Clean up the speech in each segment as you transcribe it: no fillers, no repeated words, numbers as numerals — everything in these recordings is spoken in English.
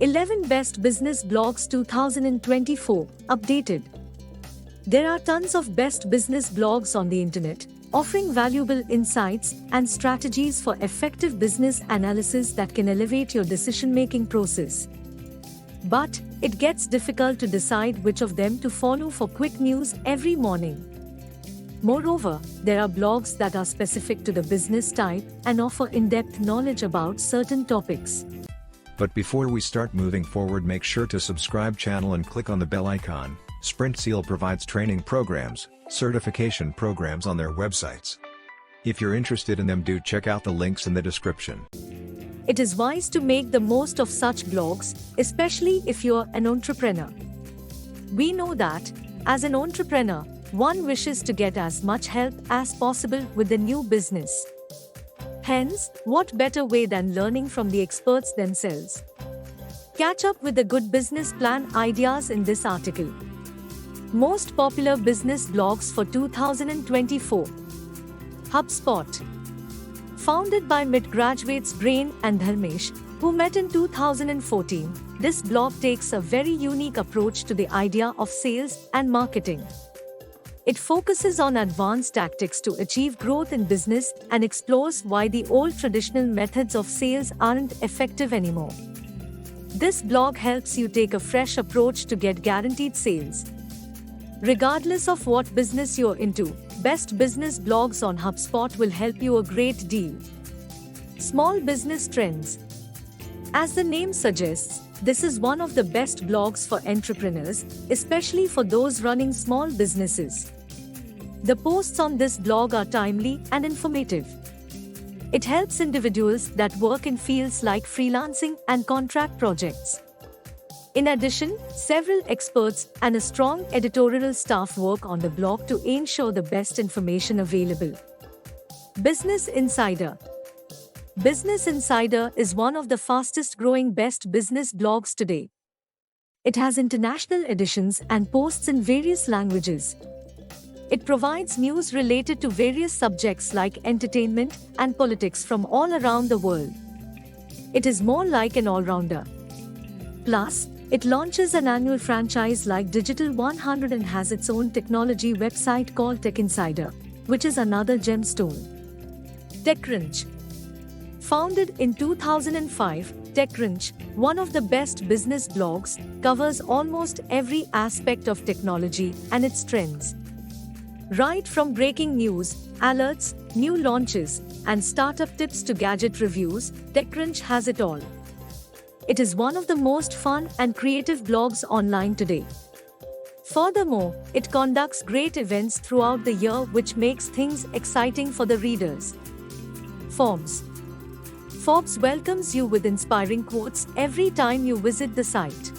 11 Best Business Blogs 2024, updated. There are tons of best business blogs on the internet, offering valuable insights and strategies for effective business analysis that can elevate your decision-making process. But it gets difficult to decide which of them to follow for quick news every morning. Moreover, there are blogs that are specific to the business type and offer in-depth knowledge about certain topics. But before we start moving forward, make sure to subscribe channel and click on the bell icon. Sprintzeal provides training programs, certification programs on their websites. If you're interested in them, do check out the links in the description. It is wise to make the most of such blogs, especially if you're an entrepreneur. We know that, as an entrepreneur, one wishes to get as much help as possible with the new business. Hence, what better way than learning from the experts themselves? Catch up with the good business plan ideas in this article. Most popular business blogs for 2024. HubSpot. Founded by mid-graduates Brain and Dharmesh, who met in 2014, this blog takes a very unique approach to the idea of sales and marketing. It focuses on advanced tactics to achieve growth in business and explores why the old traditional methods of sales aren't effective anymore. This blog helps you take a fresh approach to get guaranteed sales. Regardless of what business you're into, best business blogs on HubSpot will help you a great deal. Small business trends. As the name suggests, this is one of the best blogs for entrepreneurs, especially for those running small businesses. The posts on this blog are timely and informative. It helps individuals that work in fields like freelancing and contract projects. In addition, several experts and a strong editorial staff work on the blog to ensure the best information available. Business Insider. Business Insider is one of the fastest growing best business blogs today. It has international editions and posts in various languages. It provides news related to various subjects like entertainment and politics from all around the world. It is more like an all-rounder. Plus, it launches an annual franchise like Digital 100 and has its own technology website called Tech Insider, which is another gemstone. TechCrunch. Founded in 2005, TechCrunch, one of the best business blogs, covers almost every aspect of technology and its trends. Right from breaking news, alerts, new launches, and startup tips to gadget reviews, TechCrunch has it all. It is one of the most fun and creative blogs online today. Furthermore, it conducts great events throughout the year, which makes things exciting for the readers. Forbes welcomes you with inspiring quotes every time you visit the site.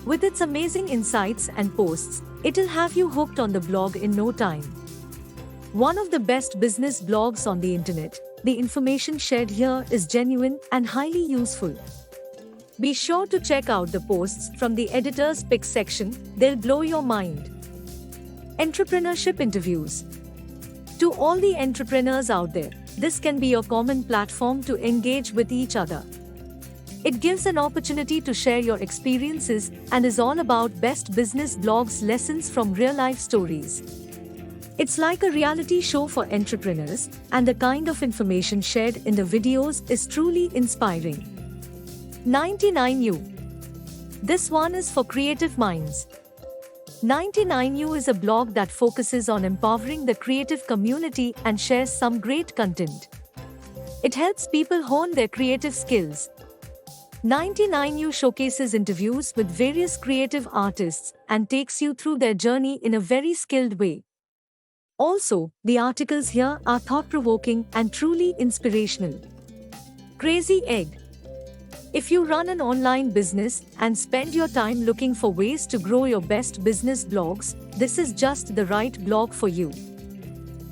With its amazing insights and posts, it'll have you hooked on the blog in no time. One of the best business blogs on the internet, the information shared here is genuine and highly useful. Be sure to check out the posts from the editor's pick section, they'll blow your mind. Entrepreneurship interviews. To all the entrepreneurs out there, this can be your common platform to engage with each other. It gives an opportunity to share your experiences and is all about best business blogs, lessons from real-life stories. It's like a reality show for entrepreneurs, and the kind of information shared in the videos is truly inspiring. 99U. This one is for creative minds. 99U is a blog that focuses on empowering the creative community and shares some great content. It helps people hone their creative skills. 99U showcases interviews with various creative artists and takes you through their journey in a very skilled way. Also, the articles here are thought-provoking and truly inspirational. Crazy Egg. If you run an online business and spend your time looking for ways to grow your best business blogs, this is just the right blog for you.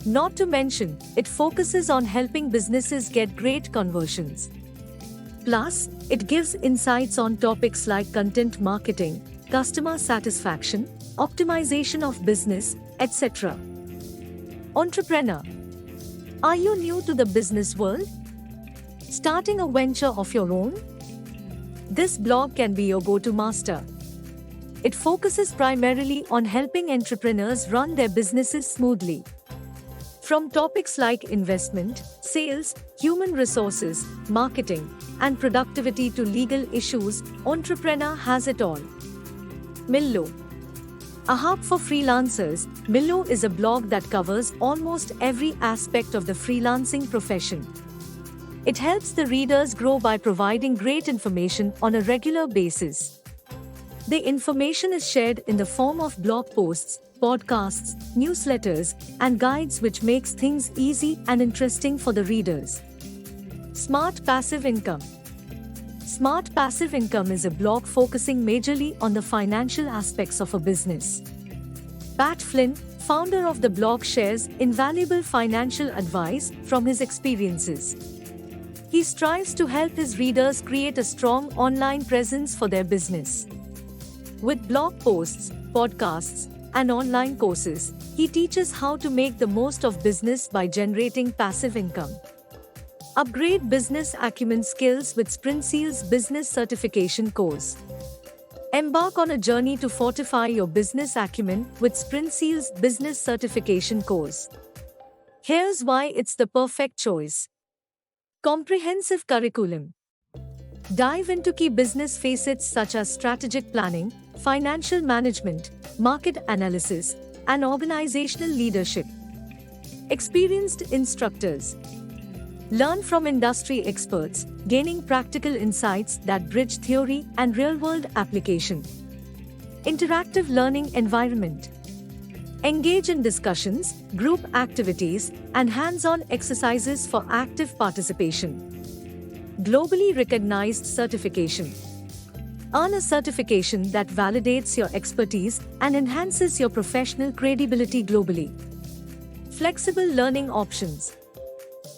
Not to mention, it focuses on helping businesses get great conversions. Plus, it gives insights on topics like content marketing, customer satisfaction, optimization of business, etc. Entrepreneur. Are you new to the business world? Starting a venture of your own? This blog can be your go-to master. It focuses primarily on helping entrepreneurs run their businesses smoothly. From topics like investment, sales, human resources, marketing, and productivity to legal issues, Entrepreneur has it all. Millo. A hub for freelancers, Millo is a blog that covers almost every aspect of the freelancing profession. It helps the readers grow by providing great information on a regular basis. The information is shared in the form of blog posts, podcasts, newsletters, and guides, which makes things easy and interesting for the readers. Smart Passive Income. Smart Passive Income is a blog focusing majorly on the financial aspects of a business. Pat Flynn, founder of the blog, shares invaluable financial advice from his experiences. He strives to help his readers create a strong online presence for their business. With blog posts, podcasts, and online courses, he teaches how to make the most of business by generating passive income. Upgrade business acumen skills with Sprintzeal's business certification course. Embark on a journey to fortify your business acumen with Sprintzeal's business certification course. Here's why it's the perfect choice. Comprehensive curriculum. Dive into key business facets such as strategic planning, financial management, market analysis, and organizational leadership. Experienced instructors. Learn from industry experts, gaining practical insights that bridge theory and real-world application. Interactive learning environment. Engage in discussions, group activities, and hands-on exercises for active participation. Globally recognized certification. Earn a certification that validates your expertise and enhances your professional credibility globally. Flexible learning options.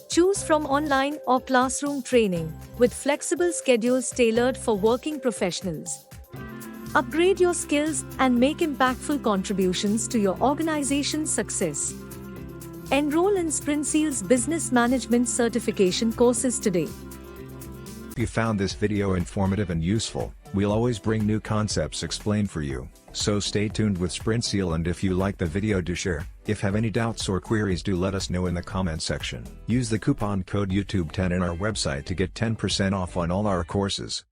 Choose from online or classroom training, with flexible schedules tailored for working professionals. Upgrade your skills and make impactful contributions to your organization's success. Enroll in Sprintzeal's business management certification courses today. If you found this video informative and useful, we'll always bring new concepts explained for you, so stay tuned with Sprintzeal, and if you like the video, do share. If have any doubts or queries, do let us know in the comment section. Use the coupon code YouTube10 in our website to get 10% off on all our courses.